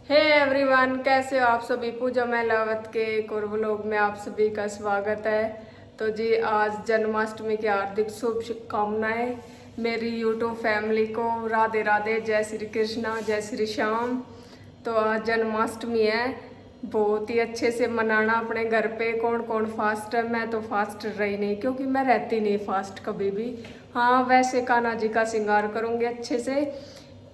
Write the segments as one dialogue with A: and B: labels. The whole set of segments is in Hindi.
A: हे एवरीवन, कैसे हो आप सभी। पूजा मेलावत के एक और व्लॉग में आप सभी का स्वागत है। तो जी आज जन्माष्टमी की हार्दिक शुभकामनाएं मेरी यूट्यूब फैमिली को। राधे राधे, जय श्री कृष्णा, जय श्री श्याम। तो आज जन्माष्टमी है, बहुत ही अच्छे से मनाना अपने घर पे। कौन कौन फास्ट है, मैं तो फास्ट रही नहीं क्योंकि मैं रहती नहीं फास्ट कभी भी। हाँ वैसे कान्हा जी का श्रृंगार करूँगी अच्छे से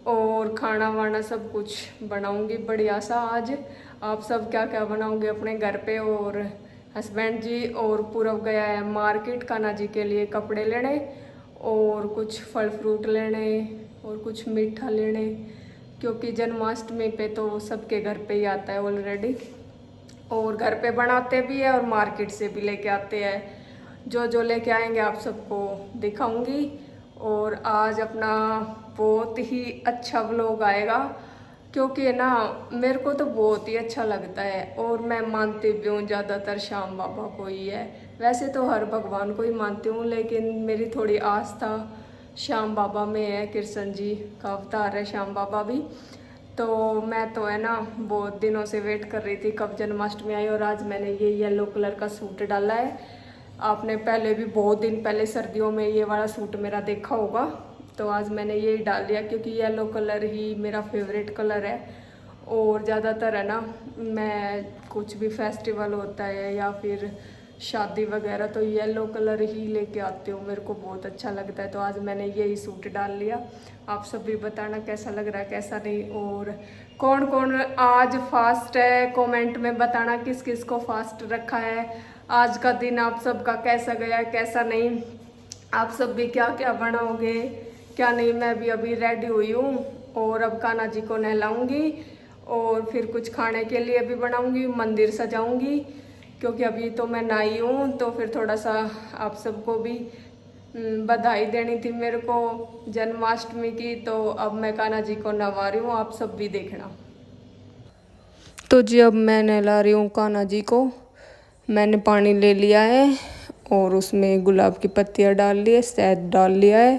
A: और खाना वाना सब कुछ बनाऊंगी बढ़िया सा। आज आप सब क्या क्या बनाऊंगी अपने घर पे। और हस्बैंड जी और पूरब गया है मार्केट कान्हा जी के लिए कपड़े लेने और कुछ फल फ्रूट लेने और कुछ मीठा लेने, क्योंकि जन्माष्टमी पे तो सबके घर पे ही आता है ऑलरेडी। और घर पे बनाते भी है और मार्केट से भी लेके आते हैं। जो जो लेके आएंगे आप सबको दिखाऊंगी। और आज अपना बहुत ही अच्छा व्लॉग आएगा, क्योंकि है ना मेरे को तो बहुत ही अच्छा लगता है और मैं मानती भी हूँ ज़्यादातर श्याम बाबा को ही है। वैसे तो हर भगवान को ही मानती हूँ, लेकिन मेरी थोड़ी आस्था श्याम बाबा में है। कृष्ण जी का अवतार है श्याम बाबा भी। तो मैं तो है ना बहुत दिनों से वेट कर रही थी कब जन्माष्टमी आई। और आज मैंने ये येलो कलर का सूट डाला है। आपने पहले भी बहुत दिन पहले सर्दियों में ये वाला सूट मेरा देखा होगा, तो आज मैंने ये डाल लिया क्योंकि येलो कलर ही मेरा फेवरेट कलर है। और ज़्यादातर है ना मैं कुछ भी फेस्टिवल होता है या फिर शादी वगैरह तो येलो कलर ही लेके आती हूँ, मेरे को बहुत अच्छा लगता है। तो आज मैंने यही सूट डाल लिया। आप सब भी बताना कैसा लग रहा है कैसा नहीं। और कौन कौन आज फास्ट है कमेंट में बताना, किस किस को फास्ट रखा है। आज का दिन आप सबका कैसा गया कैसा नहीं, आप सब भी क्या क्या बनाओगे क्या नहीं। मैं भी अभी रेडी हुई हूँ और अब कान्हा जी को नहलाऊंगी और फिर कुछ खाने के लिए भी बनाऊंगी, मंदिर सजाऊंगी, क्योंकि अभी तो मैं नहाई हूँ। तो फिर थोड़ा सा आप सबको भी बधाई देनी थी मेरे को जन्माष्टमी की। तो अब मैं कान्हा जी को नहवा रही हूँ, आप सब भी देखना। तो जी अब मैं नहला रही हूँ कान्हा जी को। मैंने पानी ले लिया है और उसमें गुलाब की पत्तियाँ डाल ली है, शहद डाल लिया है,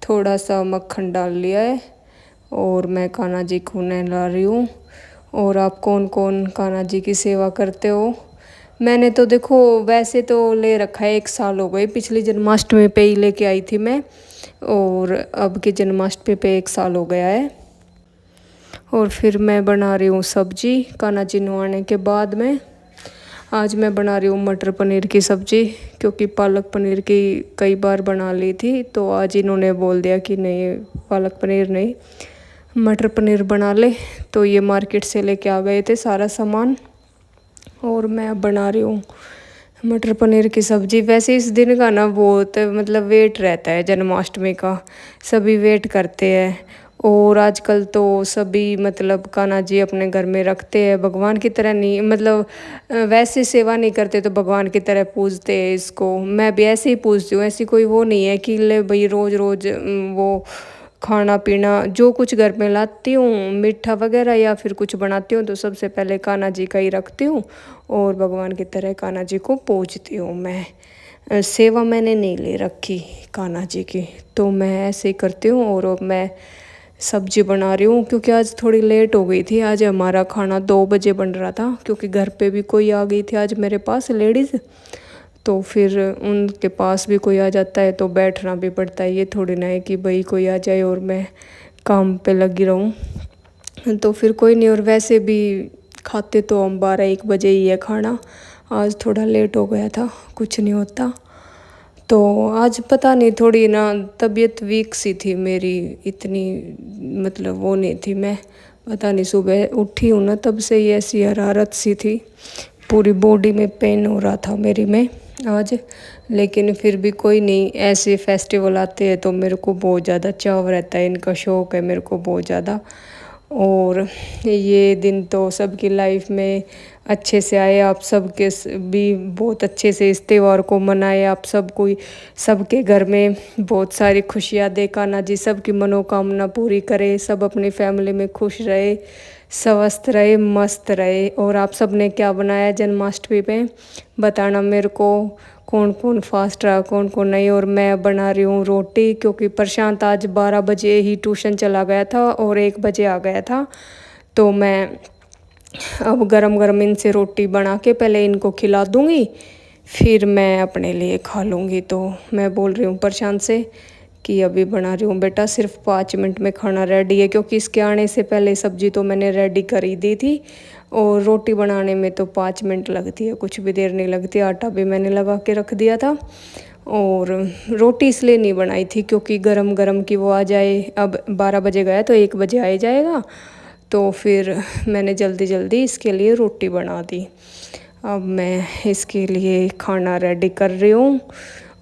A: थोड़ा सा मक्खन डाल लिया है और मैं कान्हा जी को नहला रही हूँ। और आप कौन कौन कान्हा जी की सेवा करते हो। मैंने तो देखो वैसे तो ले रखा है, 1 साल हो गए, पिछली जन्माष्टमी पे ही लेके आई थी मैं और अब की जन्माष्टमी पे 1 साल हो गया है। और फिर मैं बना रही हूँ सब्जी कान्हा जी नहाने के बाद में। आज मैं बना रही हूँ मटर पनीर की सब्ज़ी, क्योंकि पालक पनीर की कई बार बना ली थी। तो आज इन्होंने बोल दिया कि नहीं पालक पनीर नहीं मटर पनीर बना ले। तो ये मार्केट से लेके आ गए थे सारा सामान और मैं अब बना रही हूँ मटर पनीर की सब्ज़ी। वैसे इस दिन का ना बहुत मतलब वेट रहता है जन्माष्टमी का, सभी वेट करते हैं। और आजकल तो सभी मतलब कान्हा जी अपने घर में रखते हैं, भगवान की तरह नहीं, मतलब वैसे सेवा नहीं करते तो भगवान की तरह पूजते हैं इसको। मैं भी ऐसे ही पूजती हूँ, ऐसी कोई वो नहीं है कि ले भाई रोज़ रोज़ वो खाना पीना जो कुछ घर में लाती हूँ मीठा वगैरह या फिर कुछ बनाती हूँ तो सबसे पहले कान्हा जी का ही रखती हूँ और भगवान की तरह कान्हा जी को पूजती हूँ मैं। सेवा मैंने नहीं ले रखी कान्हा जी की, तो मैं ऐसे ही करती हूँ। और अब मैं सब्जी बना रही हूँ क्योंकि आज थोड़ी लेट हो गई थी। आज हमारा खाना 2 बजे बन रहा था क्योंकि घर पे भी कोई आ गई थी आज मेरे पास लेडीज़। तो फिर उनके पास भी कोई आ जाता है तो बैठना भी पड़ता है, ये थोड़ी ना है कि भाई कोई आ जाए और मैं काम पे लगी रहूँ। तो फिर कोई नहीं। और वैसे भी खाते तो हम 12-1 बजे ही है खाना, आज थोड़ा लेट हो गया था, कुछ नहीं होता। तो आज पता नहीं थोड़ी ना तबीयत वीक सी थी मेरी, इतनी मतलब वो नहीं थी। मैं पता नहीं सुबह उठी हूँ ना तब से ही ऐसी हरारत सी थी, पूरी बॉडी में पेन हो रहा था मेरी में आज। लेकिन फिर भी कोई नहीं, ऐसे फेस्टिवल आते हैं तो मेरे को बहुत ज़्यादा चाव रहता है, इनका शौक़ है मेरे को बहुत ज़्यादा। और ये दिन तो सबकी लाइफ में अच्छे से आए, आप सबके भी बहुत अच्छे से इस त्यौहार को मनाए। आप सब कोई सबके घर में बहुत सारी खुशियाँ दे कान्हा जी, सबकी मनोकामना पूरी करे, सब अपनी फैमिली में खुश रहे, स्वस्थ रहे, मस्त रहे। और आप सब ने क्या बनाया जन्माष्टमी पे बताना मेरे को, कौन कौन फास्ट रहा कौन कौन नहीं। और मैं बना रही हूँ रोटी, क्योंकि प्रशांत आज 12 बजे ही ट्यूशन चला गया था और 1 बजे आ गया था। तो मैं अब गरम गरम इनसे रोटी बना के पहले इनको खिला दूँगी, फिर मैं अपने लिए खा लूँगी। तो मैं बोल रही हूँ प्रशांत से कि अभी बना रही हूँ बेटा, सिर्फ 5 मिनट में खाना रेडी है, क्योंकि इसके आने से पहले सब्जी तो मैंने रेडी कर ही दी थी और रोटी बनाने में तो 5 मिनट लगती है, कुछ भी देर नहीं लगती। आटा भी मैंने लगा के रख दिया था और रोटी इसलिए नहीं बनाई थी क्योंकि गरम गरम की वो आ जाए। अब 12 बजे गया तो 1 बजे आ जाएगा, तो फिर मैंने जल्दी जल्दी इसके लिए रोटी बना दी। अब मैं इसके लिए खाना रेडी कर रही हूँ।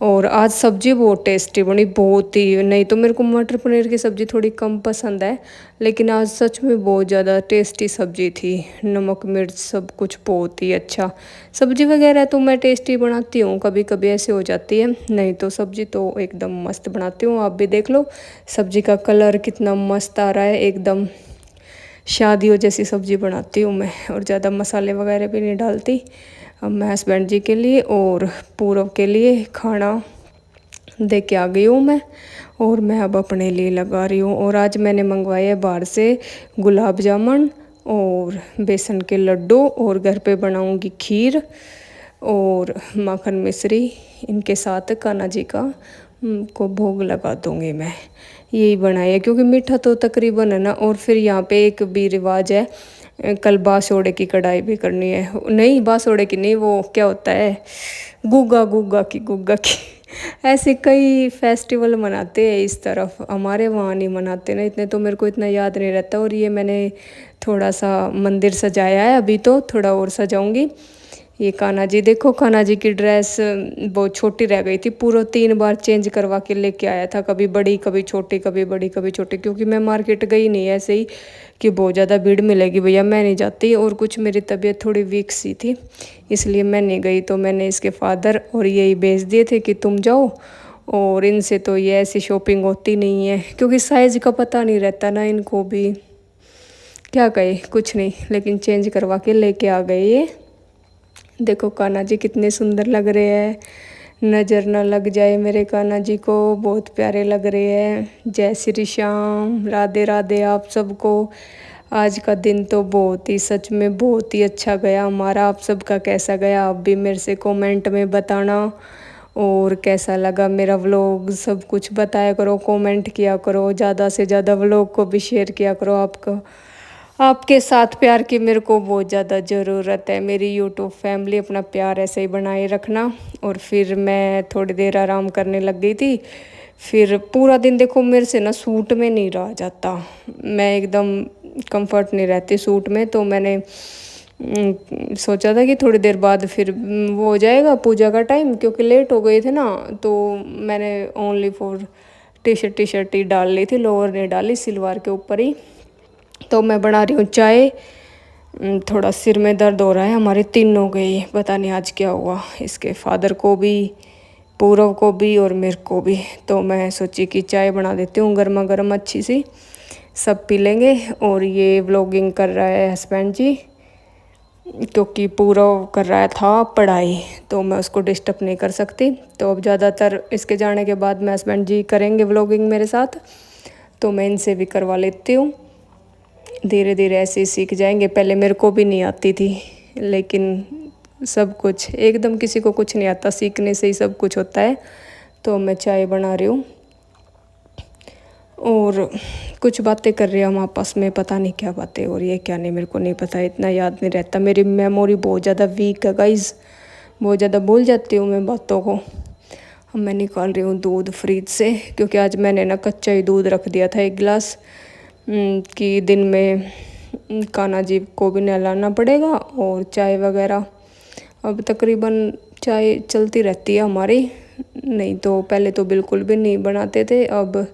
A: और आज सब्ज़ी बहुत टेस्टी बनी, बहुत ही। नहीं तो मेरे को मटर पनीर की सब्ज़ी थोड़ी कम पसंद है, लेकिन आज सच में बहुत ज़्यादा टेस्टी सब्ज़ी थी। नमक मिर्च सब कुछ बहुत ही अच्छा। सब्ज़ी वगैरह तो मैं टेस्टी बनाती हूँ, कभी कभी ऐसे हो जाती है, नहीं तो सब्ज़ी तो एकदम मस्त बनाती हूँ। आप भी देख लो सब्ज़ी का कलर कितना मस्त आ रहा है, एकदम शादियों जैसी सब्ज़ी बनाती हूँ मैं, और ज़्यादा मसाले वगैरह भी नहीं डालती। अब मैं हस्बैंड जी के लिए और पूरब के लिए खाना दे के आ गई हूँ मैं, और मैं अब अपने लिए लगा रही हूँ। और आज मैंने मंगवाए है बाहर से गुलाब जामुन और बेसन के लड्डू, और घर पे बनाऊँगी खीर और माखन मिश्री। इनके साथ कान्हा जी का को भोग लगा दूँगी मैं। यही बनाया है क्योंकि मीठा तो तकरीबन है ना। और फिर यहाँ पे एक भी रिवाज है, कल बासोड़े की कढ़ाई भी करनी है। नहीं बासोड़े की नहीं, वो क्या होता है, गुग्गा की ऐसे कई फेस्टिवल मनाते हैं इस तरफ, हमारे वहाँ नहीं मनाते ना इतने, तो मेरे को इतना याद नहीं रहता। और ये मैंने थोड़ा सा मंदिर सजाया है, अभी तो थोड़ा और सजाऊंगी। ये कान्हा जी देखो, कान्हा जी की ड्रेस बहुत छोटी रह गई थी, पूरा 3 बार चेंज करवा के लेके आया था, कभी बड़ी कभी छोटी, कभी बड़ी कभी छोटी। क्योंकि मैं मार्केट गई नहीं ऐसे ही कि बहुत ज़्यादा भीड़ मिलेगी भैया, मैं नहीं जाती। और कुछ मेरी तबीयत थोड़ी वीक सी थी, इसलिए मैं नहीं गई। तो मैंने इसके फादर और यही भेज दिए थे कि तुम जाओ, और इनसे तो ये ऐसी शॉपिंग होती नहीं है, क्योंकि साइज़ का पता नहीं रहता ना इनको भी, क्या कहे कुछ नहीं। लेकिन चेंज करवा के लेके आ गए ये। देखो कान्हा जी कितने सुंदर लग रहे हैं, नज़र ना लग जाए मेरे कान्हा जी को, बहुत प्यारे लग रहे हैं। जय श्री श्याम, राधे राधे आप सबको। आज का दिन तो बहुत ही, सच में बहुत ही अच्छा गया हमारा। आप सबका कैसा गया आप भी मेरे से कमेंट में बताना, और कैसा लगा मेरा व्लॉग सब कुछ बताया करो, कमेंट किया करो, ज़्यादा से ज़्यादा व्लॉग को भी शेयर किया करो। आपके साथ प्यार की मेरे को बहुत ज़्यादा ज़रूरत है। मेरी यूट्यूब फैमिली, अपना प्यार ऐसे ही बनाए रखना। और फिर मैं थोड़ी देर आराम करने लग गई थी। फिर पूरा दिन देखो मेरे से ना सूट में नहीं रहा जाता, मैं एकदम कंफर्ट नहीं रहती सूट में। तो मैंने सोचा था कि थोड़ी देर बाद फिर वो हो जाएगा पूजा का टाइम, क्योंकि लेट हो गए थे ना। तो मैंने ओनली फॉर टी शर्ट ही डाल ली थी, लोअर नहीं डाली, सिलवार के ऊपर ही। तो मैं बना रही हूँ चाय। थोड़ा सिर में दर्द हो रहा है, हमारे 3 हो गए, पता नहीं आज क्या हुआ, इसके फादर को भी, पूरव को भी और मेरे को भी। तो मैं सोची कि चाय बना देती हूँ गर्मा गर्म अच्छी सी, सब पी लेंगे। और ये व्लॉगिंग कर रहा है हस्बैंड जी, क्योंकि पूरव कर रहा था पढ़ाई, तो मैं उसको डिस्टर्ब नहीं कर सकती। तो अब ज़्यादातर इसके जाने के बाद मैं हस्बैंड जी करेंगे व्लॉगिंग मेरे साथ, तो मैं इनसे भी करवा लेती हूँ। धीरे धीरे ऐसे ही सीख जाएंगे। पहले मेरे को भी नहीं आती थी, लेकिन सब कुछ एकदम, किसी को कुछ नहीं आता, सीखने से ही सब कुछ होता है। तो मैं चाय बना रही हूँ और कुछ बातें कर रहे हैं हम आपस में, पता नहीं क्या बातें हो रही है क्या नहीं, मेरे को नहीं पता, इतना याद नहीं रहता। मेरी मेमोरी बहुत ज़्यादा वीक है गाइस, बहुत ज़्यादा भूल जाती हूँ मैं बातों को। अब मैं निकाल रही हूँ दूध फ्रिज से, क्योंकि आज मैंने ना कच्चा ही दूध रख दिया था 1 गिलास, कि दिन में कान्हा जी को भी नहलाना पड़ेगा। और चाय वगैरह अब तकरीबन चाय चलती रहती है हमारी, नहीं तो पहले तो बिल्कुल भी नहीं बनाते थे, अब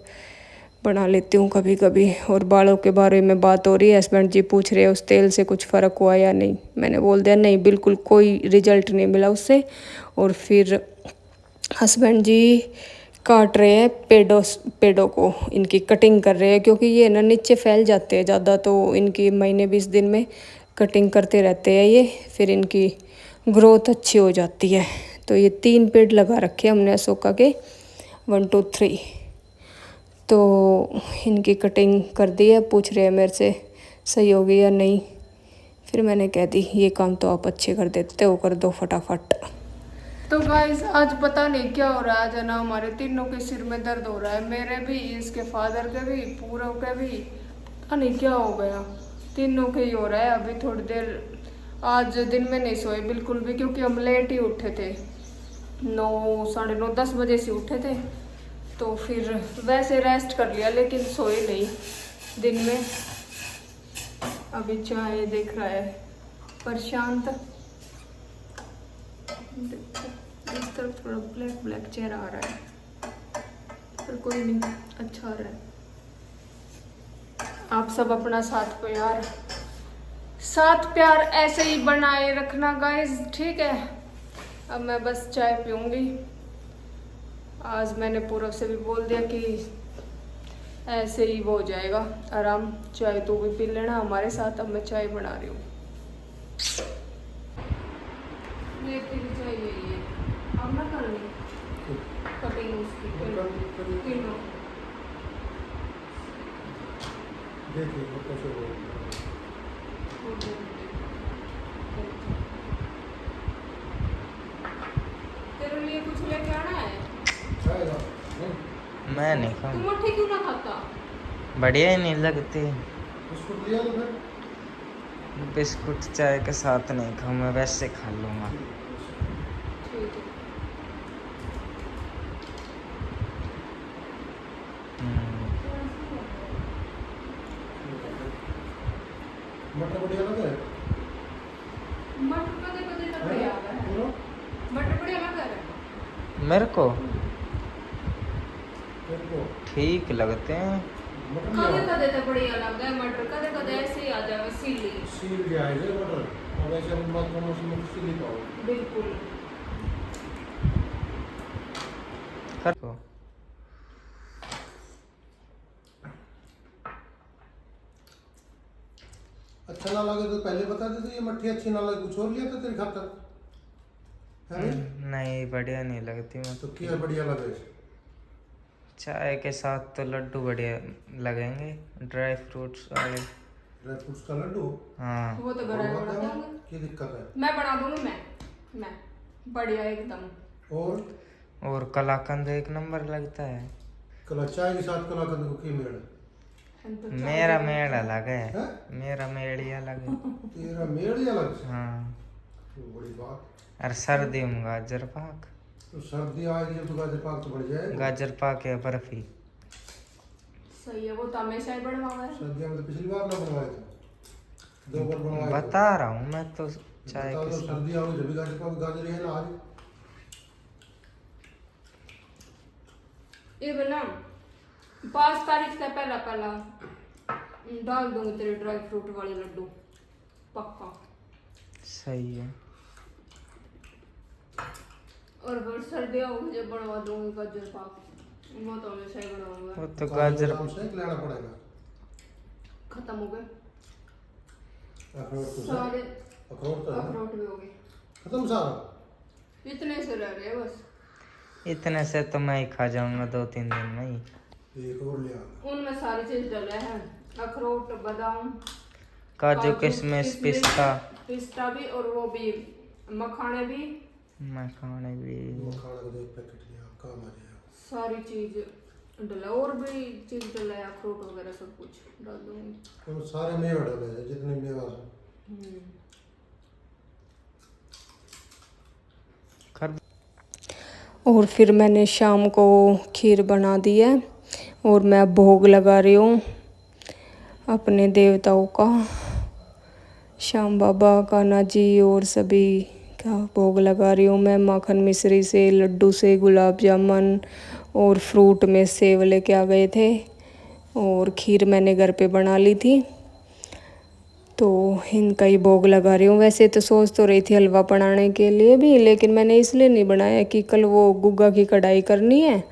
A: बना लेती हूँ कभी कभी। और बालों के बारे में बात हो रही है, हस्बैंड जी पूछ रहे हैं उस तेल से कुछ फ़र्क हुआ या नहीं। मैंने बोल दिया नहीं, बिल्कुल कोई रिजल्ट नहीं मिला उससे। और फिर हस्बैंड जी काट रहे हैं पेड़ों को, इनकी कटिंग कर रहे हैं, क्योंकि ये ना नीचे फैल जाते हैं ज़्यादा, तो इनकी महीने 20 दिन में कटिंग करते रहते हैं ये, फिर इनकी ग्रोथ अच्छी हो जाती है। तो ये 3 पेड़ लगा रखे हमने अशोका के, 1 2 3। तो इनकी कटिंग कर दी है, पूछ रहे हैं मेरे से सही होगी या नहीं। फिर मैंने कह दी ये काम तो आप अच्छे कर देते हो, कर दो फटाफट। तो गाइस आज पता नहीं क्या हो रहा है, आज है ना हमारे तीनों के सिर में दर्द हो रहा है, मेरे भी, इसके फादर के भी, पूरव के भी, पता नहीं क्या हो गया, तीनों के ही हो रहा है। अभी थोड़ी देर आज दिन में नहीं सोए बिल्कुल भी, क्योंकि हम लेट ही उठे थे, 9, साढ़े 9, 10 बजे से उठे थे। तो फिर वैसे रेस्ट कर लिया लेकिन सोए नहीं दिन में। अभी चाय देख रहा है प्रशांत, इस तरफ थोड़ा ब्लैक ब्लैक चेहरा आ रहा है, पर कोई नहीं, अच्छा आ रहा है। आप सब अपना साथ प्यार ऐसे ही बनाए रखना गाइस, ठीक है। अब मैं बस चाय पीऊंगी। आज मैंने पूरव से भी बोल दिया कि ऐसे ही वो हो जाएगा आराम, चाय तो भी पी लेना हमारे साथ। अब मैं चाय बना रही हूँ, ये तेरी चाय यही है, अब ना कर ली कटिंग उसकी तीनों। तेरे लिए कुछ लेके आना है?
B: मैं नहीं
A: तू
B: खाऊं,
A: मट्ठी क्यों ना खाता?
B: बढ़िया ही नहीं लगती।
C: बिस्कुट लिया तो फिर
B: बिस्कुट चाय के साथ नहीं खाऊं, मैं वैसे खा लूँगा।
A: ठीक है।
C: मटर बढ़िया लगा है।
A: मटर कदे कदे तो बढ़िया आ रहा है, मटर बढ़िया लगा रहा है
B: मेरे को
C: मेरे को
B: ठीक लगते हैं।
C: मटर
A: कदे
C: लिया
A: कदे तो बढ़िया लगा है मटर, कदे कदे ऐसे ही आ जावे सीली।
C: सील गया है ये मटर, और ऐसे हम बात करना उसमें सील ही पाओ।
A: बिल्कुल।
B: कर को
C: अच्छा ना लगे तो पहले बता देते, ये मट्ठी अच्छी ना लगे कुछ और लिया था तेरे खातर है।
B: नहीं, बढ़िया नहीं लगती मैं
C: तो क्या बढ़िया लगे?
B: चाय के साथ तो लड्डू बढ़िया लगेंगे, ड्राई फ्रूट्स वाले।
C: ड्राई फ्रूट्स का लड्डू
B: हाँ,
A: वो तो घर में बना दूंगा,
C: क्या दिक्कत है?
A: मैं बना दूंगी, मैं बढ़िया एकदम।
C: और
B: कलाकंद एक नंबर लगता है।
C: कला चाय के साथ कलाकंद को की मेड़
B: मेरा मेड़ अलग है,
C: हैं?
B: मेरा मेड़ ही अलग है।
C: तेरा मेड़ ही अलग से।
B: हाँ,
C: तो बड़ी बात।
B: और सर्दी में गाजर पाक।
C: तो सर्दी आएगी जब तो गाजर पाक तो बढ़ जाएगा।
B: गाजर पाक या बर्फी।
A: सही है, वो तो हमेशा ही बनवावा है।
C: सर्दियों में तो पिछली बार ना बनवाए थे, 2 बार बनवाए थे।
B: बता रहा हूँ मैं तो, चाय
C: बता
B: के
C: दो
B: साथ।
C: सर्दी आओगी जब भी गाजर पाक, गाजर है ना आज।
A: ये बना 5 तारीख से पहला डाल दूंगी तेरे ड्राई फ्रूट वाले लड्डू, पक्का।
B: सही है।
A: और फिर सर्दियाँ होगी जब बनवा दूंगी गाजर पाक, वो तो हमेशा ही बनवाऊंगा।
B: वो तो गाजर
C: से लेना पड़ेगा।
A: खत्म हो गए
C: अखरोट तो
A: सारे,
C: अखरोट तो है।
A: अखरोट भी हो गए
C: खत्म सारा।
A: इतने से रह रहे हैं बस।
B: इतने से तो मैं ही खा जाऊंगा 2-3 दिन में ही।
C: एक और लिया।
A: उनमें सारी चीज डले हैं, अखरोट, बादाम,
B: काजू, किशमिश, पिस्ता
A: भी, और वो भी मखाने भी,
B: मखाने भी।
C: मखाना का 1 पैकेट लिया, काम आ जाएगा।
A: सारी चीज डला, और भी चीज डला है, अखरोट वगैरह सब कुछ डाल दूंगी।
C: तो सारे मेवा डाले हैं, जितने मेवा हैं।
B: कर
A: और फिर मैंने शाम को खीर बना दी है और मैं भोग लगा रही हूँ अपने देवताओं का, श्याम बाबा, कान्हा जी और सभी का भोग लगा रही हूँ मैं। माखन मिश्री से, लड्डू से, गुलाब जामुन और फ्रूट में सेव लेके आ गए थे, और खीर मैंने घर पे बना ली थी, तो इनका ही भोग लगा रही हूँ। वैसे तो सोच तो रही थी हलवा बनाने के लिए भी, लेकिन मैंने इसलिए नहीं बनाया कि कल वो गुग्गा की कढ़ाई करनी है,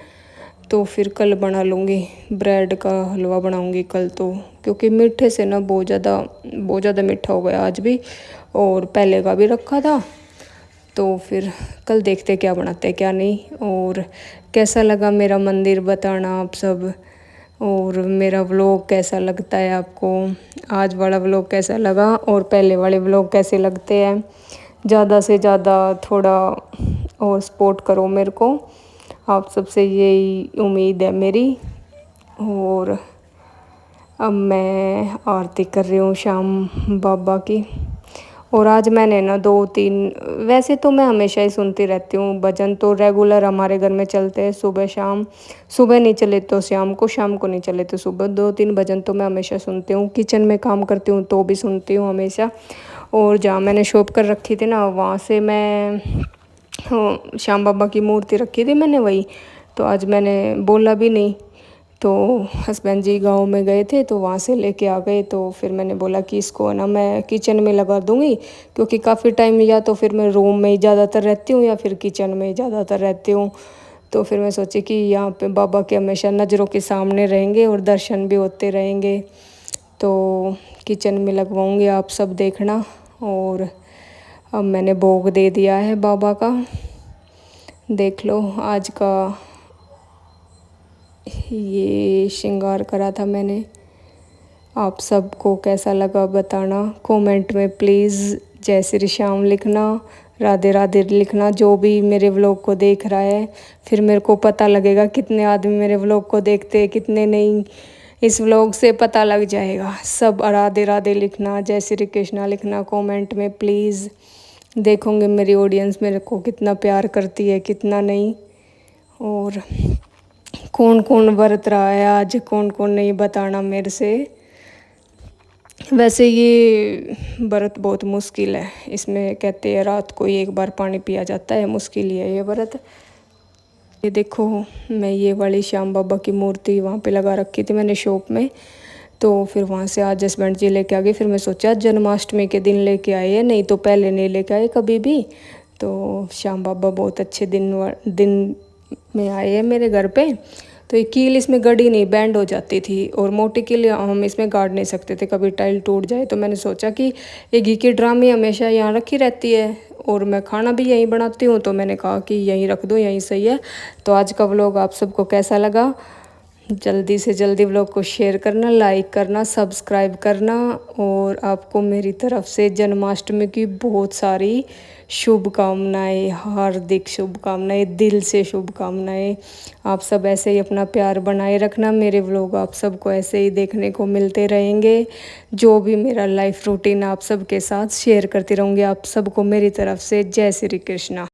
A: तो फिर कल बना लूँगी, ब्रेड का हलवा बनाऊँगी कल तो, क्योंकि मीठे से ना बहुत ज़्यादा मीठा हो गया आज भी, और पहले का भी रखा था। तो फिर कल देखते क्या बनाते क्या नहीं। और कैसा लगा मेरा मंदिर बताना आप सब, और मेरा व्लॉग कैसा लगता है आपको, आज वाला व्लॉग कैसा लगा और पहले वाले व्लॉग कैसे लगते हैं। ज़्यादा से ज़्यादा थोड़ा और सपोर्ट करो मेरे को, आप सबसे यही उम्मीद है मेरी। और अब मैं आरती कर रही हूँ श्याम बाबा की। और आज मैंने ना 2-3, वैसे तो मैं हमेशा ही सुनती रहती हूँ भजन, तो रेगुलर हमारे घर में चलते हैं सुबह शाम। सुबह नहीं चले तो शाम को नहीं चले तो सुबह। 2-3 भजन तो मैं हमेशा सुनती हूँ। किचन में काम करती हूँ तो भी सुनती हूँ हमेशा। और जहाँ मैंने शॉप कर रखी थी ना, वहाँ से मैं श्याम बाबा की मूर्ति रखी थी मैंने वही। तो आज मैंने बोला भी नहीं, तो हस्बैंड जी गांव में गए थे तो वहाँ से लेके आ गए। तो फिर मैंने बोला कि इसको ना मैं किचन में लगा दूँगी, क्योंकि काफ़ी टाइम या तो फिर मैं रूम में ही ज़्यादातर रहती हूँ या फिर किचन में ही ज़्यादातर रहती हूँ। तो फिर मैं सोची कि यहाँ पे बाबा के हमेशा नज़रों के सामने रहेंगे और दर्शन भी होते रहेंगे। तो किचन में लगवाऊँगी, आप सब देखना। और अब मैंने भोग दे दिया है बाबा का, देख लो। आज का ये श्रृंगार करा था मैंने। आप सबको कैसा लगा बताना कमेंट में प्लीज़। जय श्री श्याम लिखना, राधे राधे लिखना, जो भी मेरे व्लॉग को देख रहा है। फिर मेरे को पता लगेगा कितने आदमी मेरे व्लॉग को देखते हैं, कितने नहीं। इस व्लॉग से पता लग जाएगा। सब राधे राधे लिखना, जय श्री कृष्णा लिखना कमेंट में प्लीज़। देखोगे मेरी ऑडियंस मेरे को कितना प्यार करती है, कितना नहीं। और कौन कौन व्रत रहा है आज, कौन कौन नहीं, बताना मेरे से। वैसे ये व्रत बहुत मुश्किल है। इसमें कहते हैं रात को 1 बार पानी पिया जाता है, मुश्किल ही है ये व्रत। ये देखो, मैं ये वाली श्याम बाबा की मूर्ति वहाँ पे लगा रखी थी मैंने शॉप में। तो फिर वहाँ से आज हस्बैंड जी लेके आ गए। फिर मैं सोचा जन्माष्टमी के दिन लेके आए हैं, नहीं तो पहले नहीं लेके आए कभी भी। तो श्याम बाबा बहुत अच्छे दिन में आए हैं मेरे घर पे। तो ये कील इसमें गड़ी नहीं, बैंड हो जाती थी। और मोटी कील हम इसमें गाड़ नहीं सकते थे, कभी टाइल टूट जाए। तो मैंने सोचा कि ये घी की ड्रामी हमेशा यहाँ रखी रहती है और मैं खाना भी यहीं बनाती हूँ, तो मैंने कहा कि यहीं रख दो, यहीं सही है। तो आज का व्लॉग आप सबको कैसा लगा, जल्दी से जल्दी व्लॉग को शेयर करना, लाइक करना, सब्सक्राइब करना। और आपको मेरी तरफ से जन्माष्टमी की बहुत सारी शुभकामनाएं, हार्दिक शुभकामनाएं, दिल से शुभकामनाएं। आप सब ऐसे ही अपना प्यार बनाए रखना। मेरे व्लॉग आप सबको ऐसे ही देखने को मिलते रहेंगे। जो भी मेरा लाइफ रूटीन आप सबके साथ शेयर करती रहूँगी। आप सबको मेरी तरफ से जय श्री कृष्णा।